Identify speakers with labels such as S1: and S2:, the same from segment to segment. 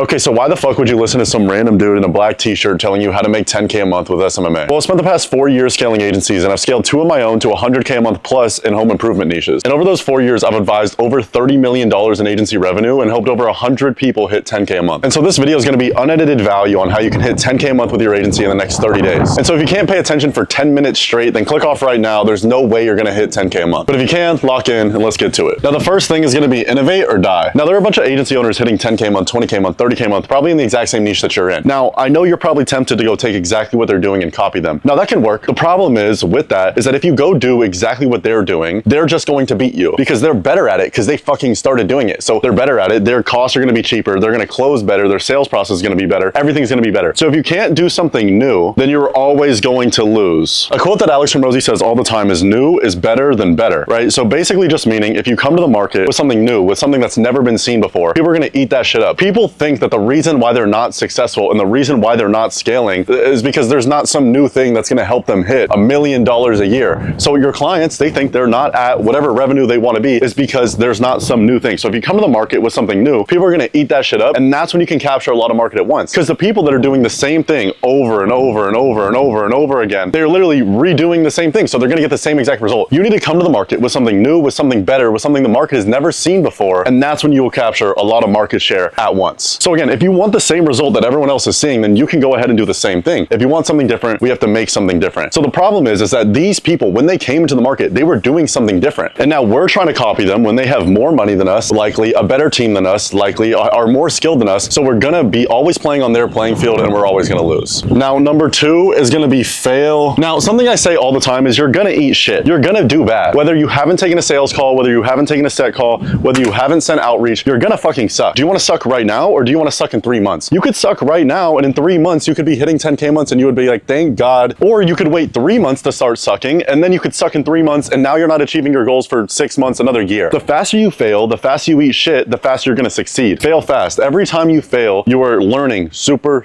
S1: Okay, so why the fuck would you listen to some random dude in a black t-shirt telling you how to make 10K a month with SMMA? Well, I spent the past 4 years scaling agencies, and I've scaled 2 of my own to 100K a month plus in home improvement niches. And over those 4 years, I've advised over $30 million in agency revenue and helped over 100 people hit 10K a month. And so this video is going to be unedited value on how you can hit 10K a month with your agency in the next 30 days. And so if you can't pay attention for 10 minutes straight, then click off right now. There's no way you're going to hit 10K a month. But if you can, lock in and let's get to it. Now, the first thing is going to be innovate or die. Now, there are a bunch of agency owners hitting 10K a month, 20K a month, 30K a month, probably in the exact same niche that you're in. Now, I know you're probably tempted to go take exactly what they're doing and copy them. Now, that can work. The problem is with that is that if you go do exactly what they're doing, they're just going to beat you because they're better at it because they fucking started doing it. So they're better at it. Their costs are going to be cheaper. They're going to close better. Their sales process is going to be better. Everything's going to be better. So if you can't do something new, then you're always going to lose. A quote that Alex from Rosie says all the time is new is better than better, right? So basically just meaning if you come to the market with something new, with something that's never been seen before, people are going to eat that shit up. People think that the reason why they're not successful and the reason why they're not scaling is because there's not some new thing that's going to help them hit $1 million a year. So your clients, they think they're not at whatever revenue they want to be is because there's not some new thing. So if you come to the market with something new, people are going to eat that shit up, and that's when you can capture a lot of market at once. Because the people that are doing the same thing over and over and over and over and over again, they're literally redoing the same thing. So they're going to get the same exact result. You need to come to the market with something new, with something better, with something the market has never seen before, and that's when you will capture a lot of market share at once. So again, if you want the same result that everyone else is seeing, then you can go ahead and do the same thing. If you want something different, we have to make something different. So the problem is that these people, when they came into the market, they were doing something different. And now we're trying to copy them when they have more money than us, likely a better team than us, likely are more skilled than us. So we're gonna be always playing on their playing field and we're always gonna lose. Now, number 2 is gonna be fail. Now, something I say all the time is you're gonna eat shit. You're gonna do bad. Whether you haven't taken a sales call, whether you haven't taken a set call, whether you haven't sent outreach, you're gonna fucking suck. Do you wanna suck right now or do you wanna suck in 3 months? You could suck right now and in 3 months you could be hitting 10K months and you would be like, thank God. Or you could wait 3 months to start sucking and then you could suck in 3 months and now you're not achieving your goals for 6 months, another year. The faster you fail, the faster you eat shit, the faster you're gonna succeed. Fail fast. Every time you fail, you are learning super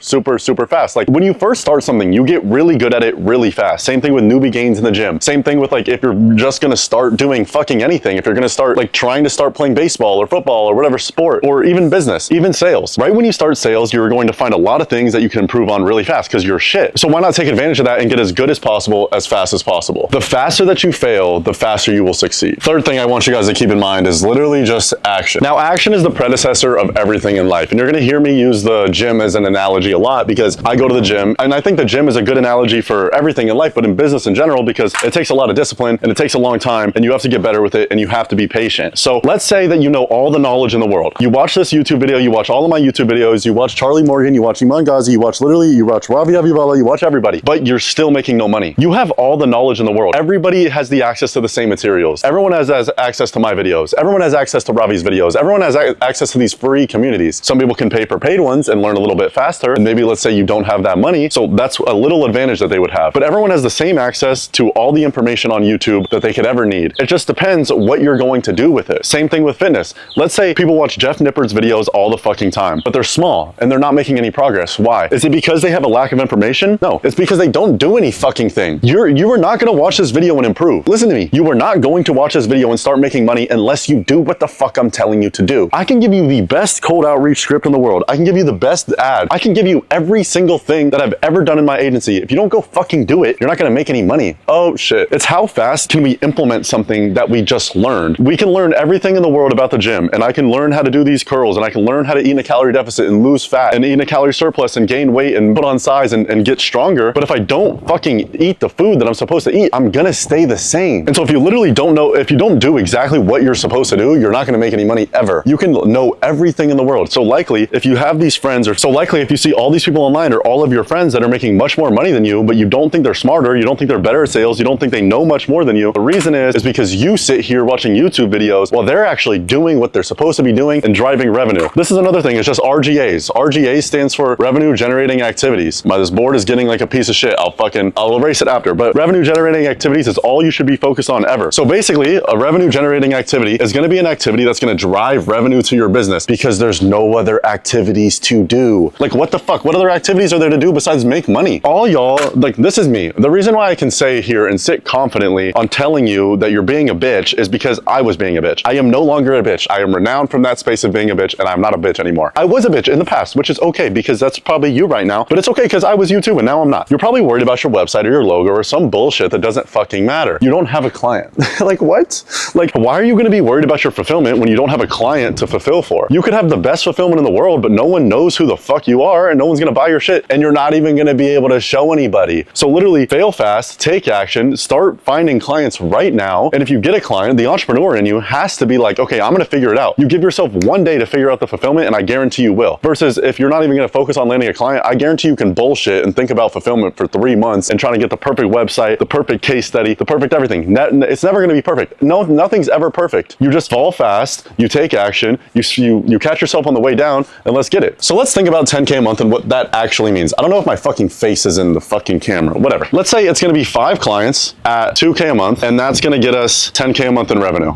S1: fast. Like when you first start something, you get really good at it really fast. Same thing with newbie gains in the gym. Same thing with like if you're just gonna start doing fucking anything, if you're gonna start like trying to start playing baseball or football or whatever sport, or even business, even sales. Right when you start sales, you're going to find a lot of things that you can improve on really fast because you're shit. So why not take advantage of that and get as good as possible as fast as possible? The faster that you fail, the faster you will succeed. Third thing I want you guys to keep in mind is literally just action. Now, action is the predecessor of everything in life. And you're gonna hear me use the gym as an analogy a lot because I go to the gym and I think the gym is a good analogy for everything in life, but in business in general, because it takes a lot of discipline and it takes a long time and you have to get better with it and you have to be patient. So let's say that you know all the knowledge in the world. You watch this YouTube video, you watch all of my YouTube videos, you watch Charlie Morgan, you watch Iman Ghazi, you watch literally, you watch Ravi Avivala, you watch everybody, but you're still making no money. You have all the knowledge in the world. Everybody has the access to the same materials. Everyone has access to my videos. Everyone has access to Ravi's videos. Everyone has access to these free communities. Some people can pay for paid ones and learn a little bit faster. And maybe let's say you don't have that money. So that's a little advantage that they would have. But everyone has the same access to all the information on YouTube that they could ever need. It just depends what you're going to do with it. Same thing with fitness. Let's say people watch Jeff Nippard's videos all the fucking time, but they're small and they're not making any progress. Why? Is it because they have a lack of information? No, it's because they don't do any fucking thing. You are not going to watch this video and improve. Listen to me. You are not going to watch this video and start making money unless you do what the fuck I'm telling you to do. I can give you the best cold outreach script in the world. I can give you the best ad. I can give you every single thing that I've ever done in my agency. If you don't go fucking do it, you're not going to make any money. Oh shit. It's how fast can we implement something that we just learned. We can learn everything in the world about the gym, and I can learn how to do these curls, and I can learn how to eat in a calorie deficit and lose fat and eat in a calorie surplus and gain weight and put on size and get stronger. But if I don't fucking eat the food that I'm supposed to eat, I'm gonna stay the same. And so if you literally don't know, if you don't do exactly what you're supposed to do, you're not gonna make any money ever. You can know everything in the world. So likely if you have these friends, or so likely if you see all these people online or all of your friends that are making much more money than you, but you don't think they're smarter, you don't think they're better at sales, you don't think they know much more than you, the reason is because you sit here watching YouTube videos while they're actually doing what they're supposed to be doing and driving revenue. This is another thing, it's just RGAs. RGA stands for revenue generating activities. This board is getting like a piece of shit. I'll erase it after, but revenue generating activities is all you should be focused on ever. So basically a revenue generating activity is going to be an activity that's going to drive revenue to your business because there's no other activities to do. Like what the fuck? What other activities are there to do besides make money? All y'all, like this is me. The reason why I can say here and sit confidently on telling you that you're being a bitch is because I was being a bitch. I am no longer a bitch. I am renowned from that space of being a bitch and I'm not a bitch anymore. I was a bitch in the past, which is okay because that's probably you right now, but it's okay because I was you too and now I'm not. You're probably worried about your website or your logo or some bullshit that doesn't fucking matter. You don't have a client. Like what? Like why are you going to be worried about your fulfillment when you don't have a client to fulfill for? You could have the best fulfillment in the world, but no one knows who the fuck you are and no one's going to buy your shit and you're not even going to be able to show anybody. So literally fail fast, take action, start finding clients right now. And if you get a client, the entrepreneur in you has to be like, okay, I'm going to figure it out. You give yourself one day to figure out the fulfillment and I guarantee you will. Versus if you're not even going to focus on landing a client, I guarantee you can bullshit and think about fulfillment for 3 months and trying to get the perfect website, the perfect case study, the perfect everything. It's never going to be perfect. No, nothing's ever perfect. You just fall fast, you take action, you catch yourself on the way down, and let's get it. So let's think about 10K a month and what that actually means. I don't know if my fucking face is in the fucking camera, whatever. Let's say it's going to be 5 clients at 2K a month, and that's going to get us 10K a month in revenue,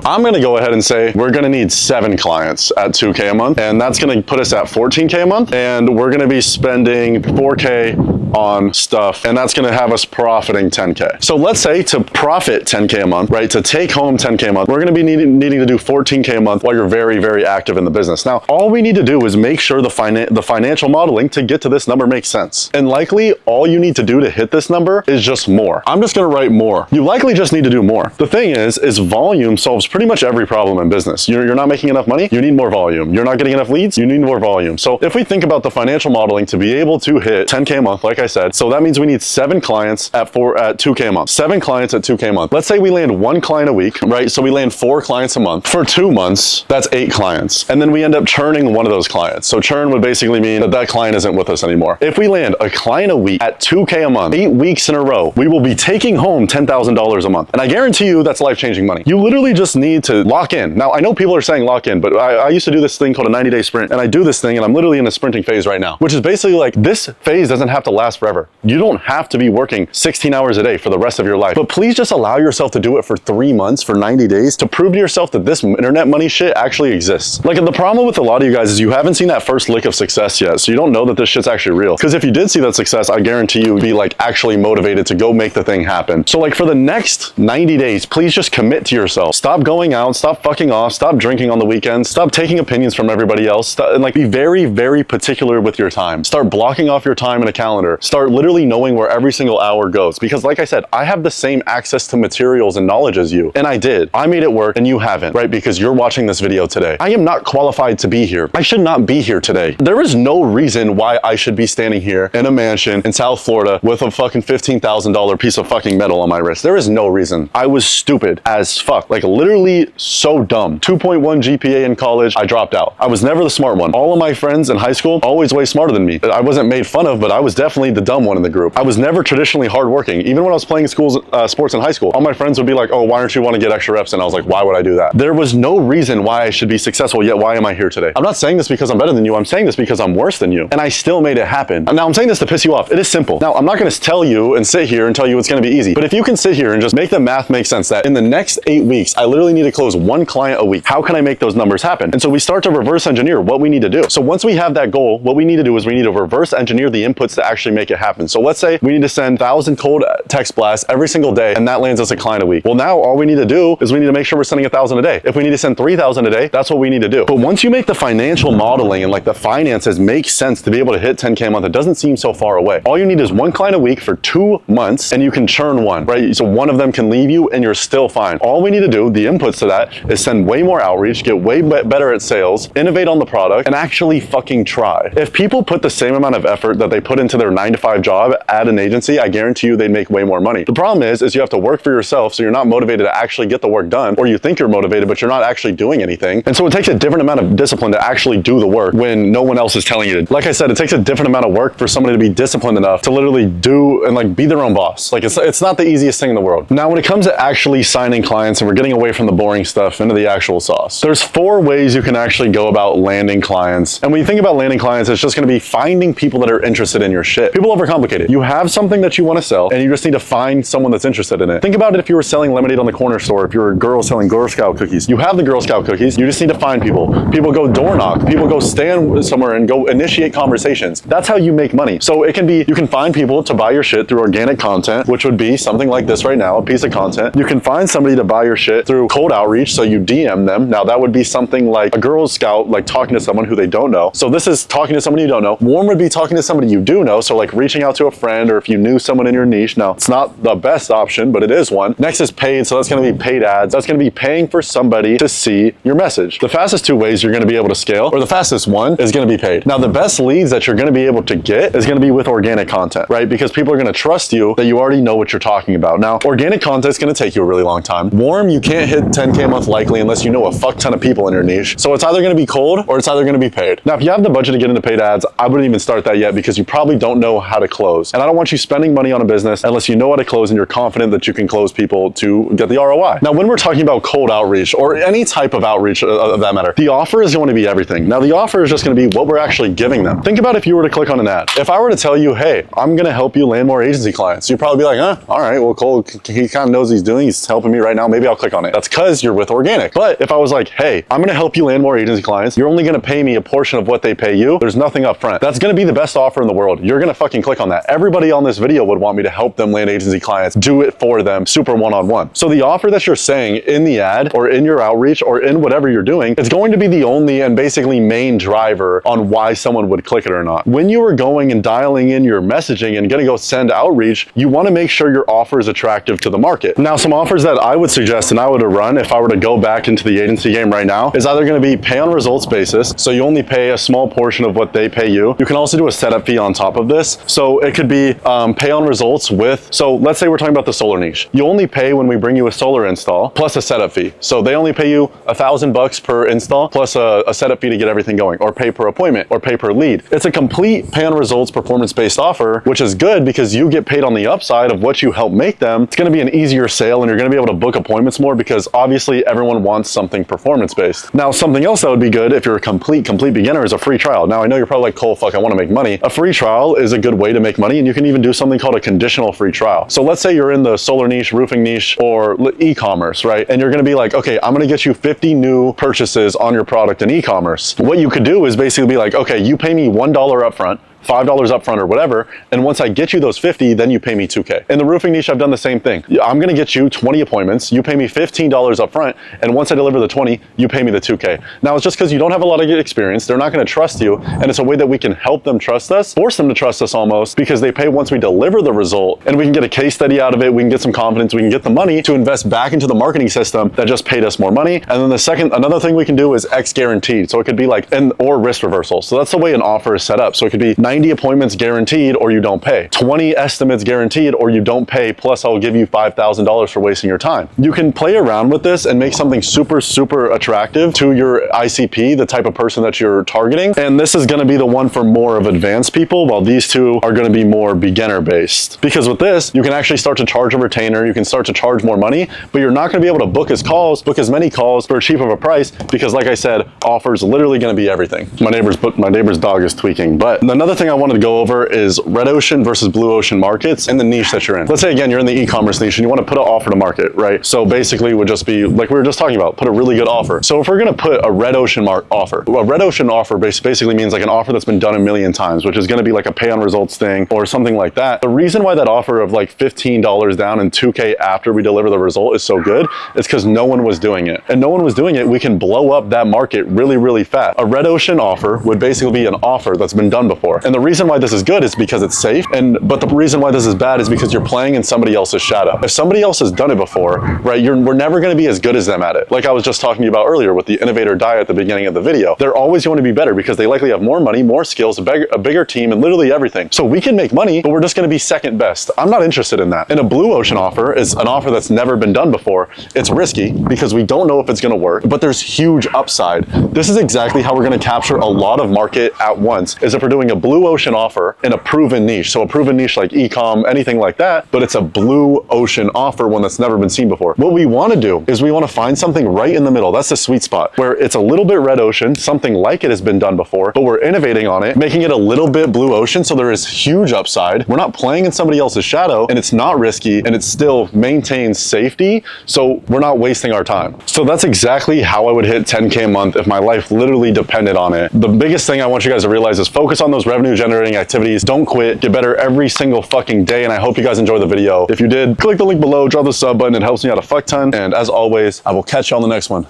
S1: I'm going to go ahead and say we're going to need 7 clients at 2K a month, and that's going to put us at 14K a month, and we're going to be spending 4K on stuff, and that's going to have us profiting 10K. So let's say to profit 10K a month, right, to take home 10K a month, we're going to be needing to do 14K a month while you're very, very active in the business. Now, all we need to do is make sure the financial modeling to get to this number makes sense. And likely all you need to do to hit this number is just more. I'm just going to write more. You likely just need to do more. The thing is volume solves pretty much every problem in business. You're not making enough money, you need more volume. You're not getting enough leads, you need more volume. So if we think about the financial modeling to be able to hit 10K a month, like I said, so that means we need 7 clients at 2K a month. 7 clients at 2K a month. Let's say we land 1 client a week, right? So we land 4 clients a month. For 2 months, that's 8 clients. And then we end up churning one of those clients. So churn would basically mean that that client isn't with us anymore. If we land a client a week at 2K a month, 8 weeks in a row, we will be taking home $10,000 a month. And I guarantee you that's life-changing money. You literally just need to lock in. Now, I know people are saying lock in, but I used to do this thing called a 90-day sprint, and I do this thing, and I'm literally in a sprinting phase right now, which is basically like this phase doesn't have to last forever. You don't have to be working 16 hours a day for the rest of your life, but please just allow yourself to do it for 3 months, for 90 days, to prove to yourself that this internet money shit actually exists. Like the problem with a lot of you guys is you haven't seen that first lick of success yet, so you don't know that this shit's actually real. Because if you did see that success, I guarantee you would be like actually motivated to go make the thing happen. So like for the next 90 days, please just commit to yourself. Stop going out, stop fucking off, stop drinking on the weekends, stop taking opinions from everybody else, and like be very, very particular with your time. Start blocking off your time in a calendar. Start literally knowing where every single hour goes. Because like I said, I have the same access to materials and knowledge as you, and I did. I made it work and you haven't, right? Because you're watching this video today. I am not qualified to be here. I should not be here today. There is no reason why I should be standing here in a mansion in South Florida with a fucking $15,000 piece of fucking metal on my wrist. There is no reason. I was stupid as fuck. Like literally so dumb. 2.1 GPA in college, I dropped out. I was never the smart one. All of my friends in high school, always way smarter than me. I wasn't made fun of, but I was definitely the dumb one in the group. I was never traditionally hardworking. Even when I was playing sports in high school, all my friends would be like, oh, why aren't you want to get extra reps? And I was like, why would I do that? There was no reason why I should be successful, yet why am I here today? I'm not saying this because I'm better than you. I'm saying this because I'm worse than you. And I still made it happen. Now I'm saying this to piss you off. It is simple. Now I'm not going to tell you and sit here and tell you it's going to be easy. But if you can sit here and just make the math make sense that in the next 8 weeks, I literally need to close 1 client a week. How can I make those numbers happen? And so we start to reverse engineer what we need to do. So once we have that goal, what we need to do is we need to reverse engineer the inputs to actually make it happen. So let's say we need to send 1,000 cold text blasts every single day, and that lands us a client a week. Well, now all we need to do is we need to make sure we're sending 1,000 a day. If we need to send 3,000 a day, that's what we need to do. But once you make the financial modeling and like the finances make sense to be able to hit 10K a month, it doesn't seem so far away. All you need is 1 client a week for 2 months, and you can churn 1, right? So one of them can leave you and you're still fine. All we need to do, the inputs to that, is send way more outreach, get way better at sales, innovate on the product, and actually fucking try. If people put the same amount of effort that they put into their 9-to-5 job at an agency, I guarantee you they'd make way more money. The problem is you have to work for yourself, so you're not motivated to actually get the work done, or you think you're motivated, but you're not actually doing anything. And so it takes a different amount of discipline to actually do the work when no one else is telling you to. Like I said, it takes a different amount of work for somebody to be disciplined enough to literally do and like be their own boss. Like it's not the easiest thing in the world. Now, when it comes to actually signing clients, and we're getting away from the boring stuff into the actual sauce, there's 4 ways you can actually go about landing clients. And when you think about landing clients, it's just going to be finding people that are interested in your shit. it. People overcomplicate it. You have something that you want to sell and you just need to find someone that's interested in it. Think about it if you were selling lemonade on the corner store, if you're a girl selling Girl Scout cookies. You have the Girl Scout cookies, you just need to find people. People go door knock, people go stand somewhere and go initiate conversations. That's how you make money. So it can be, you can find people to buy your shit through organic content, which would be something like this right now, a piece of content. You can find somebody to buy your shit through cold outreach, so you DM them. Now that would be something like a Girl Scout, like talking to someone who they don't know. So this is talking to somebody you don't know. Warm would be talking to somebody you do know, so like reaching out to a friend or if you knew someone in your niche. Now it's not the best option, but it is one. Next is paid, so that's going to be paid ads. That's going to be paying for somebody to see your message. The fastest two ways you're going to be able to scale, or the fastest one, is going to be paid. Now the best leads that you're going to be able to get is going to be with organic content, right? Because people are going to trust you that you already know what you're talking about. Now organic content is going to take you a really long time. Warm, you can't hit 10K a month likely unless you know a fuck ton of people in your niche. So it's either going to be cold or it's either going to be paid. Now if you have the budget to get into paid ads, I wouldn't even start that yet because you probably don't know how to close. And I don't want you spending money on a business unless you know how to close and you're confident that you can close people to get the ROI. Now when we're talking about cold outreach or any type of outreach of that matter, the offer is going to be everything. Now the offer is just going to be what we're actually giving them. Think about if you were to click on an ad. If I were to tell you, hey, I'm going to help you land more agency clients, you'd probably be like, all right, well, Cole, he kind of knows what he's doing. He's helping me right now. Maybe I'll click on it. That's because you're with organic. But if I was like, hey, I'm going to help you land more agency clients, you're only going to pay me a portion of what they pay you. There's nothing up front. That's going to be the best offer in the world. You're going to fucking click on that. Everybody on this video would want me to help them land agency clients, do it for them, super one-on-one. So the offer that you're saying in the ad or in your outreach or in whatever you're doing, it's going to be the only and basically main driver on why someone would click it or not. When you are going and dialing in your messaging and gonna go send outreach, you want to make sure your offer is attractive to the market. Now, some offers that I would suggest and I would run if I were to go back into the agency game right now is either going to be pay on results basis. So you only pay a small portion of what they pay you. You can also do a setup fee on top of this. So it could be pay on results with, so let's say we're talking about the solar niche. You only pay when we bring you a solar install plus a setup fee. So they only pay you $1,000 per install plus a setup fee to get everything going, or pay per appointment, or pay per lead. It's a complete pay on results performance-based offer, which is good because you get paid on the upside of what you help make them. It's going to be an easier sale and you're going to be able to book appointments more because obviously everyone wants something performance-based. Now, something else that would be good if you're a complete beginner is a free trial. Now, I know you're probably like, Cole, fuck, I want to make money. A free trial is a good way to make money, and you can even do something called a conditional free trial. So let's say you're in the solar niche, roofing niche, or e-commerce, right? And you're going to be like, okay, I'm going to get you 50 new purchases on your product in e-commerce. What you could do is basically be like, okay, you pay me $1 upfront, $5 upfront or whatever, and once I get you those 50, then you pay me $2K. In the roofing niche, I've done the same thing. I'm gonna get you 20 appointments, you pay me $15 upfront, and once I deliver the 20, you pay me the 2K. Now, it's just because you don't have a lot of experience, they're not gonna trust you, and it's a way that we can help them trust us, force them to trust us almost, because they pay once we deliver the result, and we can get a case study out of it, we can get some confidence, we can get the money to invest back into the marketing system that just paid us more money. And then another thing we can do is X guaranteed. So it could be like, or risk reversal. So that's the way an offer is set up. So it could be 90 appointments guaranteed or you don't pay, 20 estimates guaranteed or you don't pay, plus I'll give you $5,000 for wasting your time. You can play around with this and make something super attractive to your ICP, the type of person that you're targeting. And this is going to be the one for more of advanced people, while these two are going to be more beginner based. Because with this, you can actually start to charge a retainer, you can start to charge more money, but you're not going to be able to book as many calls for a cheap of a price, because like I said, offers literally going to be everything. My neighbor's dog is tweaking. But another thing I wanted to go over is red ocean versus blue ocean markets and the niche that you're in. Let's say again, you're in the e-commerce niche and you want to put an offer to market, right? So basically it would just be like we were just talking about, put a really good offer. So if we're going to put a red ocean offer, a red ocean offer basically means like an offer that's been done a million times, which is going to be like a pay on results thing or something like that. The reason why that offer of like $15 down and 2K after we deliver the result is so good is because no one was doing it. And no one was doing it, we can blow up that market really fast. A red ocean offer would basically be an offer that's been done before. And the reason why this is good is because it's safe, but the reason why this is bad is because you're playing in somebody else's shadow. If somebody else has done it before, right, we're never going to be as good as them at it. Like I was just talking about earlier with the innovator die at the beginning of the video. They're always going to be better because they likely have more money, more skills, a bigger team, and literally everything. So we can make money, but we're just going to be second best. I'm not interested in that. And a blue ocean offer is an offer that's never been done before. It's risky because we don't know if it's going to work, but there's huge upside. This is exactly how we're going to capture a lot of market at once, is if we're doing a blue blue ocean offer in a proven niche. So a proven niche like Ecom, anything like that, but it's a blue ocean offer, one that's never been seen before. What we want to do is we want to find something right in the middle. That's the sweet spot, where it's a little bit red ocean, something like it has been done before, but we're innovating on it, making it a little bit blue ocean, so there is huge upside. We're not playing in somebody else's shadow, and it's not risky, and it still maintains safety, so we're not wasting our time. So that's exactly how I would hit 10K a month if my life literally depended on it. The biggest thing I want you guys to realize is focus on those revenue generating activities. Don't quit. Get better every single fucking day, and I hope you guys enjoyed the video. If you did, click the link below, drop the sub button. It helps me out a fuck ton, and as always, I will catch you on the next one.